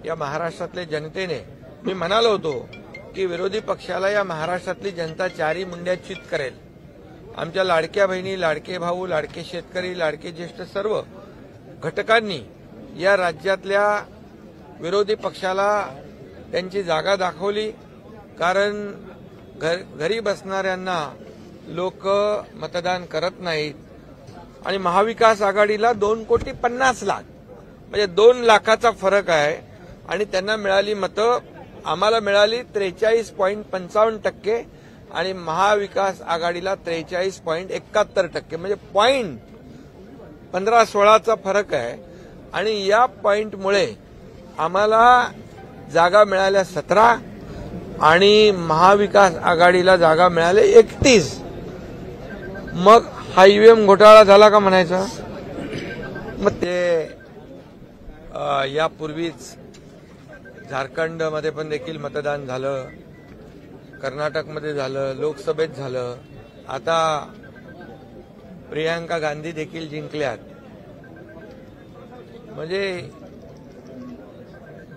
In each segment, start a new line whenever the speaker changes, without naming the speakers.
या महाराष्ट्रातल्या जनतेने, मी म्हणालो होतो की विरोधी पक्षाला या महाराष्ट्रातली जनता चारी मुंड्या चित करेल. आमच्या लाडक्या बहिणी, लाडके भाऊ, लाडके शेतकरी, लाडके ज्येष्ठ सर्व घटकांनी या राज्यातल्या विरोधी पक्षाला त्यांची जागा दाखवली. कारण घरी बसणाऱ्यांना लोक मतदान करत नाहीत आणि महाविकास आघाडीला 2,50,00,000 म्हणजे 2 लाखाचा फरक आहे आणि त्यांना मिळाली मतं. आम्हाला मिळाली 43.55% आणि महाविकास आघाडीला 43.71% म्हणजे पॉईंट 15-16चा फरक आहे. आणि या पॉईंटमुळे आम्हाला जागा मिळाल्या 17 आणि महाविकास आघाडीला जागा मिळाल्या 31. मग हा ईव्हीएम घोटाळा झाला का म्हणायचा? मग ते यापूर्वीच झारखंडमध्ये पण देखील मतदान झालं, कर्नाटकमध्ये झालं, लोकसभेत झालं, आता प्रियांका गांधी देखील जिंकल्यात. म्हणजे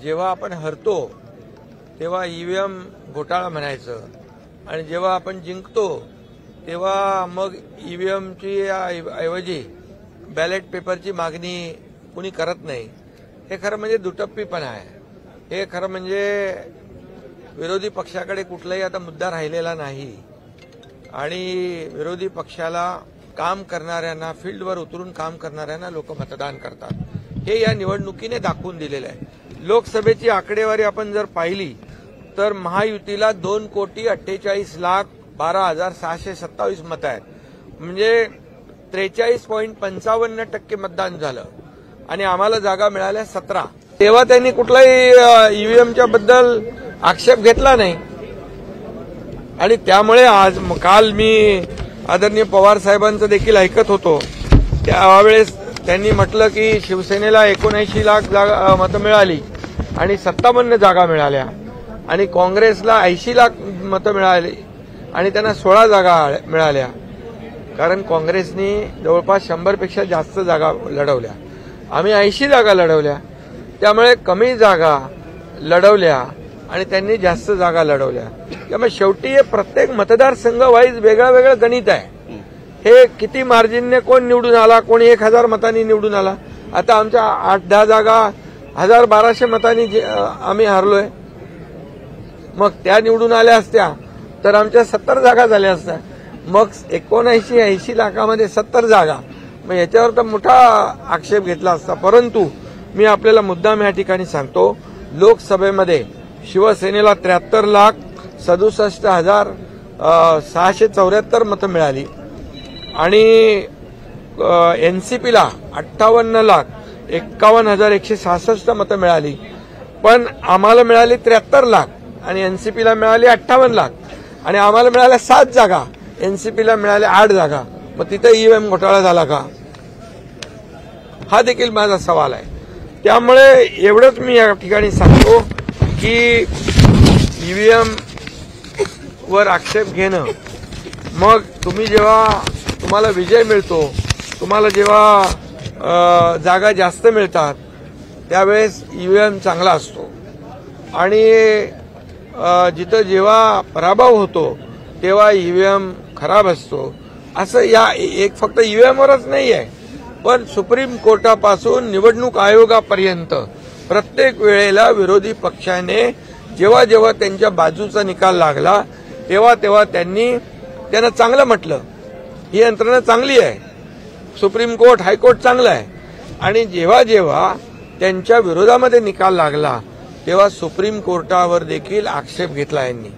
जेव्हा आपण हरतो तेव्हा ईव्हीएम घोटाळा म्हणायचं आणि जेव्हा आपण जिंकतो तेव्हा मग ईव्हीएमची ऐवजी बॅलेट पेपरची मागणी कुणी करत नाही. हे खरं म्हणजे दुटप्पीपणा आहे. हे खरं म्हणजे विरोधी पक्षाकडे कुठलाही आता मुद्दा राहिलेला नाही आणि विरोधी पक्षाला काम करणाऱ्यांना, फील्डवर उतरून काम करणाऱ्यांना लोक मतदान करतात. हे या निवडणुकीने दाखवून दिलेलं आहे. लोकसभेची आकडेवारी आपण जर पाहिली तर महायुतीला 2,48,12,627 मतं आहेत. म्हणजे 43.55% मतदान झालं आणि आम्हाला जागा मिळाल्या 17. तेव्हा त्यांनी कुठलाही ईव्हीएमच्या बद्दल आक्षेप घेतला नाही आणि त्यामुळे आज काल मी आदरणीय पवार साहेबांचं देखील ऐकत होतो. त्यावेळेस त्यांनी म्हटलं की शिवसेनेला 79 लाख मतं मिळाली आणि 57 जागा मिळाल्या आणि काँग्रेसला 80 लाख मतं मिळाली आणि त्यांना 16 जागा मिळाल्या. कारण काँग्रेसनी जवळपास 100पेक्षा जास्त जागा लढवल्या, आम्ही 80 जागा लढवल्या. त्यामुळे कमी जागा लढवल्या आणि त्यांनी जास्त जागा लढवल्या. त्यामुळे शेवटी हे प्रत्येक मतदारसंघ वाईज वेगळं वेगळं गणित आहे. हे किती मार्जिनने कोण निवडून आला, कोणी 1,000 मतांनी निवडून आला. आता आमच्या 8-10 जागा 1,000-1,200 मतांनी आम्ही हारलोय. मग त्या निवडून आल्या असत्या तर आमच्या 70 जागा झाल्या असत्या. मग 79-80 लाखामध्ये 70 जागा, मग याच्यावर तर मोठा आक्षेप घेतला असता. परंतु मी आपल्याला मुद्दाम या ठिकाणी सांगतो, लोकसभेमध्ये शिवसेनेला 73,67,674 मतं मिळाली आणि एनसीपीला 58,51,166 मतं मिळाली. पण आम्हाला मिळाली 73 लाख आणि एनसीपीला मिळाली 58 लाख आणि आम्हाला मिळाल्या 7 जागा, एनसीपीला मिळाल्या 8 जागा. मग तिथे ईव्हीएम घोटाळा झाला का? हा देखील माझा सवाल आहे. त्यामुळे एवढंच मी या ठिकाणी सांगतो की ईव्हीएम वर आक्षेप घेणं, मग तुम्हाला विजय मिळतो, तुम्हाला जेव्हा जागा जास्त मिळतात त्यावेळेस ईव्हीएम चांगला असतो आणि जिथं जेव्हा पराभव होतो तेव्हा ईव्हीएम खराब असतो. असं या एक फक्त ईव्हीएमवरच नाही आहे, पण सुप्रीम कोर्टापासून निवडणूक आयोगापर्यंत प्रत्येक वेळेला विरोधी पक्षाने जेव्हा जेव्हा त्यांच्या बाजूचा निकाल लागला तेव्हा तेव्हा त्यांना चांगलं म्हटलं. ही यंत्रणा चांगली आहे, सुप्रीम कोर्ट, हायकोर्ट चांगलं आहे. आणि जेव्हा जेव्हा त्यांच्या विरोधामध्ये निकाल लागला तेव्हा सुप्रीम कोर्टावर देखील आक्षेप घेतला यांनी,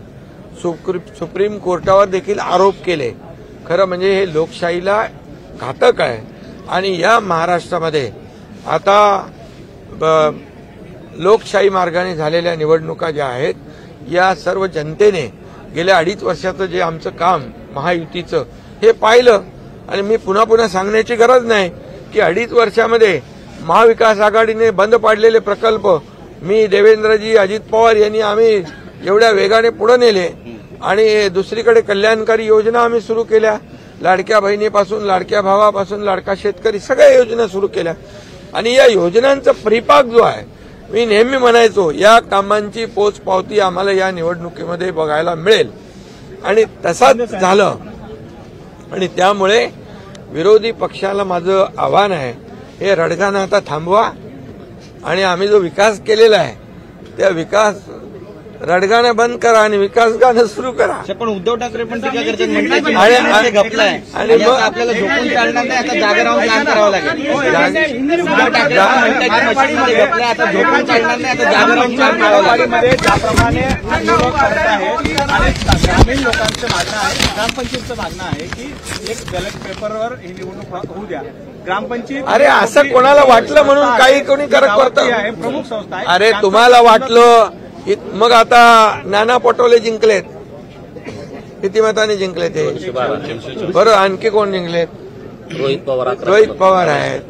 सुप्रीम कोर्टावर देखील आरोप केले. खरं म्हणजे हे लोकशाहीला घातक आहे. आणि या महाराष्ट्रामध्ये आता लोकशाही मार्गाने झालेल्या निवडणुका ज्या आहेत, या सर्व जनतेने गेल्या 2.5 वर्षाचं जे आमचं काम महायुतीचं हे पाहिलं. आणि मी पुन्हा पुन्हा सांगण्याची गरज नाही की 2.5 वर्षामध्ये महाविकास आघाडीने बंद पाडलेले प्रकल्प मी, देवेंद्रजी, अजित पवार यांनी आम्ही एवढ्या वेगाने पुढे नेले आणि दुसरीकडे कल्याणकारी योजना आम्ही सुरू केल्या. लाडक्या बहिणीपासून, लाडक्या भावापासून, लाडका शेतकरी, सगळ्या योजना सुरू केल्या. आणि या योजनांचा परिपाक जो आहे, मी नेहमी म्हणायचो या कामांची पोचपावती आम्हाला या निवडणुकीमध्ये बघायला मिळेल आणि तसाच झालं. आणि त्यामुळे विरोधी पक्षाला माझं आव्हान आहे, हे रडगाणं आता थांबवा आणि आम्ही जो विकास केलेला आहे त्या विकास रडगाणं बंद करा आणि विकास गाणं सुरू करा.
पण उद्धव ठाकरे पण टीका करतात म्हणतात गपलाय आणि मग आपल्याला झोपून चालणार नाही, आता जागा राहून काम करावं लागेल. उद्धव ठाकरे म्हणतात मशीनमध्ये गपलाय, आता झोपून चालणार नाही, आता जागा राहून काम करावं लागेल.
ज्याप्रमाणे निवडणूक करत आहे आणि ग्रामीण लोकांचं मागणं आहे, ग्रामपंचायतचं मागणं आहे की एक बॅलेट पेपरवर ही निवडणूक होऊ द्या. ग्रामपंचायत
अरे असं कोणाला वाटलं म्हणून काही कोणी करत करतं.
प्रमुख संस्था आहे.
अरे तुम्हाला वाटलं मग आता नाना पटोले जिंकलेत, किती मताने जिंकले ते? बरं, आणखी कोण जिंकलेत? रोहित पवार आहेत.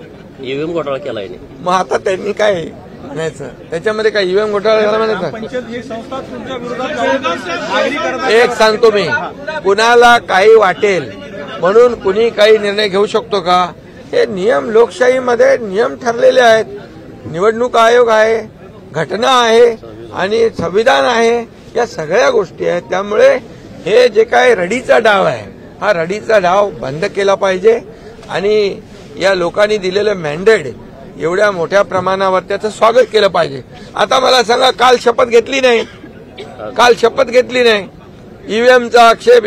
ईव्हीएम घोटाळा केलाय.
मग आता त्यांनी काय म्हणायचं त्याच्यामध्ये? काय ईव्हीएम घोटाळा झाला म्हणायचं?
ग्रामपंचायत ही संस्था तुमच्या विरोधात
एक सांगतो मी, कुणाला काही वाटेल म्हणून कुणी काही निर्णय घेऊ शकतो का? हे नियम, लोकशाहीमध्ये नियम ठरलेले आहेत. निवडणूक आयोग आहे, घटना आहे आणि संविधान आहे, या सगळ्या गोष्टी आहेत. त्यामुळे हे जे काय रडीचा डाव आहे, हा रडीचा डाव बंद केला पाहिजे आणि या लोकांनी दिलेलं मॅन्डेट एवढ्या मोठ्या प्रमाणावर त्याचं स्वागत केलं पाहिजे. आता मला सांगा, काल शपथ घेतली नाही, ईव्हीएमचा आक्षेप,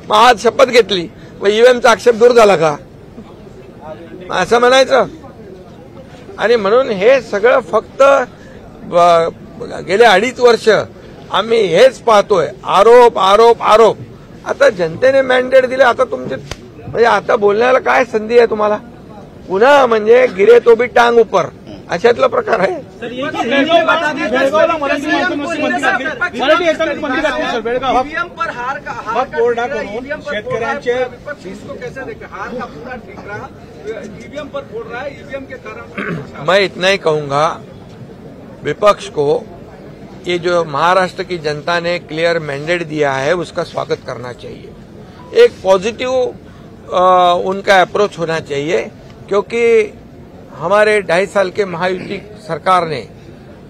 मग आज शपथ घेतली, मग ईव्हीएमचा आक्षेप दूर झाला का असं म्हणायचं? आणि म्हणून हे सगळं फक्त गेले 2.5 वर्ष आम्ही हेच पाहतोय, आरोप आरोप आरोप. आता जनतेने मॅन्डेट दिले, आता तुमचे म्हणजे आता बोलण्याला काय संधी आहे तुम्हाला? पुन्हा म्हणजे गिरे तो भी टांग उपर अशातला प्रकार आहे.
शेतकऱ्यांचे
मैं इतना ही कहूंगा विपक्ष को, ये जो महाराष्ट्र की जनता ने क्लियर मैंडेट दिया है उसका स्वागत करना चाहिए. एक पॉजिटिव उनका अप्रोच होना चाहिए, क्योंकि हमारे 2.5 साल के महायुति सरकार ने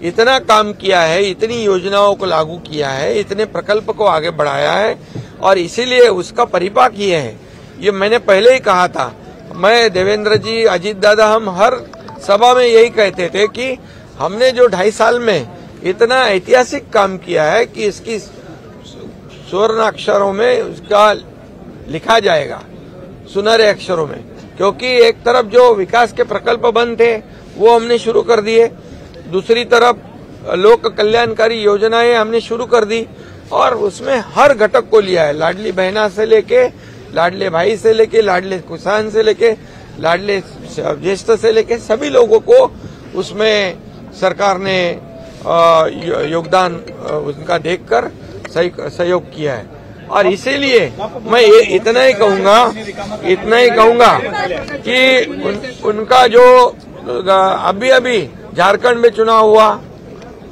इतना काम किया है, इतनी योजनाओं को लागू किया है, इतने प्रकल्प को आगे बढ़ाया है और इसीलिए उसका परिपाक ये है. ये मैंने पहले ही कहा था, मैं, देवेंद्र जी, अजीत दादा, हम हर सभा में यही कहते थे कि हमने जो 2.5 साल में इतना ऐतिहासिक काम किया है कि इसकी स्वर्ण अक्षरों में उसका लिखा जाएगा, सुनहरे अक्षरों में. क्योंकि एक तरफ जो विकास के प्रकल्प बंद थे वो हमने शुरू कर दिए, दूसरी तरफ लोक कल्याणकारी योजनाएं हमने शुरू कर दी और उसमें हर घटक को लिया है. लाडली बहना से लेके लाडले भाई से लेके लाडले किसान से लेके लाडले ज्येष्ठ से लेके सभी लोगों को उसमें सरकार ने योगदान उनका देखकर सहयोग किया है. और इसीलिए मैं इतना ही कहूंगा कि उनका जो अभी झारखंड में चुनाव हुआ,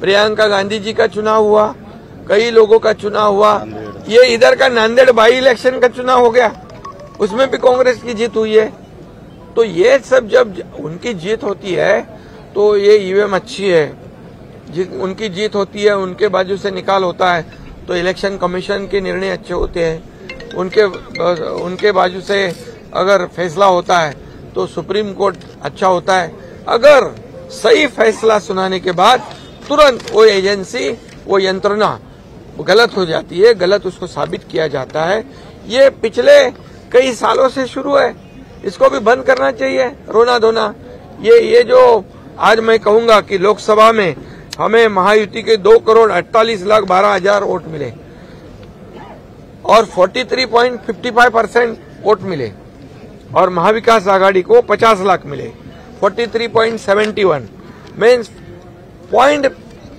प्रियंका गांधी जी का चुनाव हुआ, कई लोगों का चुनाव हुआ, ये इधर का नांदेड़ बाई इलेक्शन का चुनाव हो गया, उसमें भी कांग्रेस की जीत हुई है. तो ये सब जब उनकी जीत होती है तो ये ईवीएम अच्छी है, उनकी जीत होती है, उनके बाजू से निकाल होता है तो इलेक्शन कमीशन के निर्णय अच्छे होते हैं, उनके बाजू से अगर फैसला होता है तो सुप्रीम कोर्ट अच्छा होता है. अगर सही फैसला सुनाने के बाद तुरंत वो एजेंसी, वो यंत्रणा गलत हो जाती है, गलत उसको साबित किया जाता है. ये पिछले कई सालों से शुरू है, इसको भी बंद करना चाहिए रोना धोना. ये जो आज मैं कहूंगा कि लोकसभा में हमें महायुति के 2,48,12,000 वोट मिले और 43.55% वोट मिले और महाविकास आघाड़ी को 50 लाख मिले, 43.71 मीन्स पॉइंट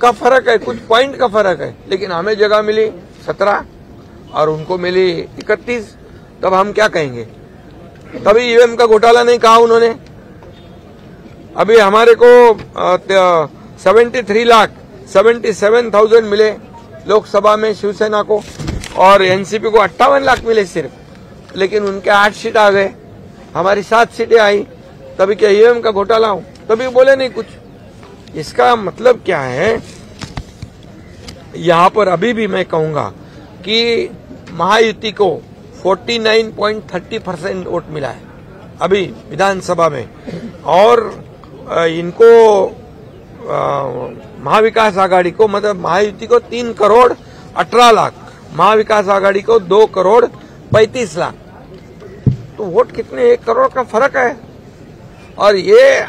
का फर्क है, कुछ पॉइंट का फर्क है. लेकिन हमें जगह मिली 17 और उनको मिली 31. तब हम क्या कहेंगे? तभी ईवीएम का घोटाला नहीं कहा उन्होंने. अभी हमारे को 77,000 मिले लोकसभा में शिवसेना को और एनसीपी को 58 लाख मिले सिर्फ, लेकिन उनके 8 सीट आ गए, हमारी 7 सीटें आई. तभी क्या ईवीएम का घोटाला हो? तभी बोले नहीं कुछ. इसका मतलब क्या है, यहां पर अभी भी मैं कहूंगा कि महायुति को 49.30% वोट मिला है अभी विधानसभा में, और इनको महाविकास आघाड़ी को, मतलब महायुति को 3 करोड़ 18 लाख, महाविकास आघाड़ी को 2 करोड़ 35 लाख। तो वोट कितने, 1 करोड़ का फर्क है। और ये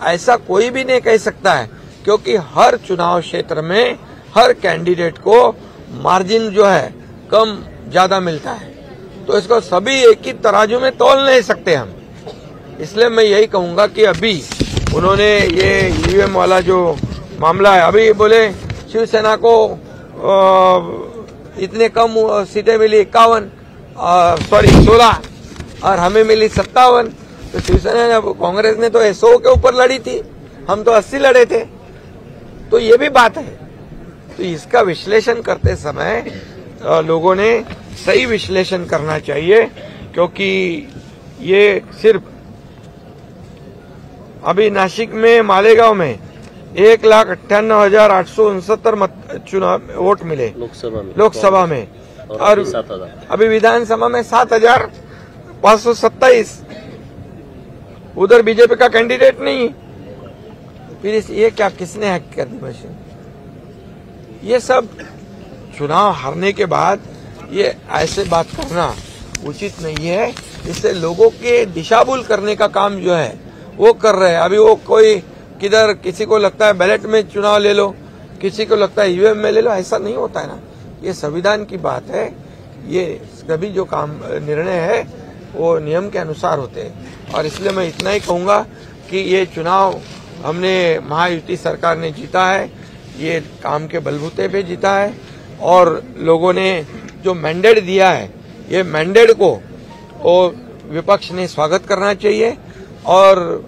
ऐसा कोई भी नहीं कह सकता है, क्योंकि हर चुनाव क्षेत्र में हर कैंडिडेट को मार्जिन जो है कम ज्यादा मिलता है, तो इसको सभी एक ही तराजू में तौल नहीं सकते हम। इसलिए मैं यही कहूंगा कि अभी उन्होंने ये ईवीएम वाला जो मामला है, अभी बोले शिवसेना को इतने कम सीटें मिली 16 और हमें मिली 57। तो शिवसेना ने, कांग्रेस ने तो 100 के ऊपर लड़ी थी, हम तो 80 लड़े थे। तो ये भी बात है। तो इसका विश्लेषण करते समय लोगों ने सही विश्लेषण करना चाहिए, क्योंकि ये सिर्फ अभी नासिक में मालेगांव में 1,98,869 चुनाव वोट मिले लोकसभा में और अभी विधानसभा में 7,527। उधर बीजेपी का कैंडिडेट नहीं। फिर ये क्या, किसने हैक कर दी मशीन? ये सब चुनाव हारने के बाद ये ऐसे बात करना उचित नहीं है। इससे लोगों के दिशाभूल करने का काम जो है वो कर रहे हैं। अभी वो कोई किधर, किसी को लगता है बैलेट में चुनाव ले लो, किसी को लगता है ईवीएम में ले लो, ऐसा नहीं होता है ना। ये संविधान की बात है। ये कभी जो काम निर्णय है वो नियम के अनुसार होते हैं। और इसलिए मैं इतना ही कहूंगा कि ये चुनाव हमने महायुति सरकार ने जीता है, ये काम के बलबूते पे जीता है, और लोगों ने जो मैंडेट दिया है, ये मैंडेट को वो विपक्ष ने स्वागत करना चाहिए और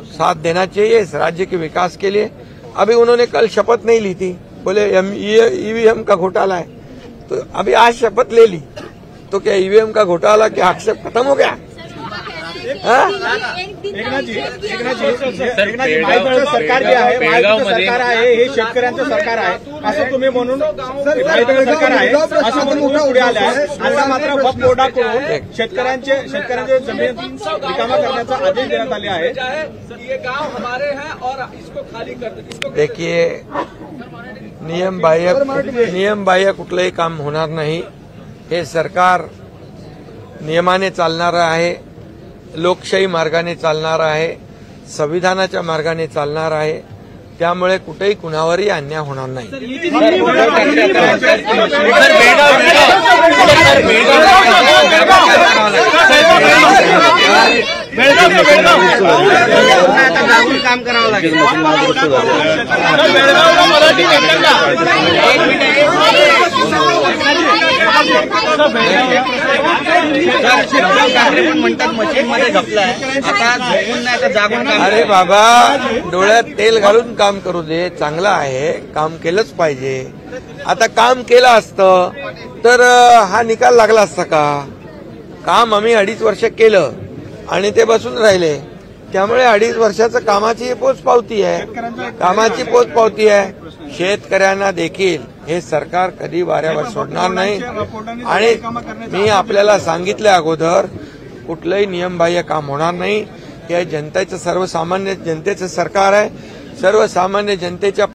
साथ देना चाहिए इस राज्य के विकास के लिए। अभी उन्होंने कल शपथ नहीं ली थी, बोले ईवीएम का घोटाला है, तो अभी आज शपथ ले ली, तो क्या ईवीएम का घोटाला के आक्षेप खत्म हो गया?
एकनाथ जी महायुतीचं सरकार जे आहे, महायुतीचं सरकार आहे, हे शेतकऱ्यांचं सरकार आहे असं तुम्ही म्हणून, महायुतीचं सरकार आहे असं म्हणून पुढे आले आहे. आता मात्र वक्फ बोर्डाकडून शेतकऱ्यांचे जमीन रिकामा करण्याचा आदेश देण्यात आले आहे. ये गांव हमारे हैं और इसको खाली कर दो.
देखिए, नियम बाह्य कुठलंही काम होणार नाही. हे सरकार नियमाने चालणारं आहे, लोकशाही मार्गाने चालणार आहे, संविधानाच्या मार्गाने चालणार आहे. त्यामुळे कुठेही कुणावरही अन्याय होणार नाही.
काम करावं लागेल. म्हणतात मशीनमध्ये घपलाय, आता झोपून नाही तर जागून काम.
अरे बाबा, डोळ्यात तेल घालून काम करू दे, चांगलं आहे, काम केलंच पाहिजे. आता काम केलं असतं तर हा निकाल लागला असता का? काम आम्ही 2.5 वर्ष केलं आणि ते बसून राहिले, त्यामुळे 2.5 वर्षाचं कामाची पोचपावती आहे. शेतकऱ्यांना देखील हे सरकार कधी वाऱ्यावर सोडणार नाही. आणि मी आपल्याला सांगितलं अगोदर, कुठलंही नियमबाह्य काम होणार नाही. हे जनतेचं, सर्वसामान्य जनतेचं सरकार आहे. सर्वसामान्य जनतेच्या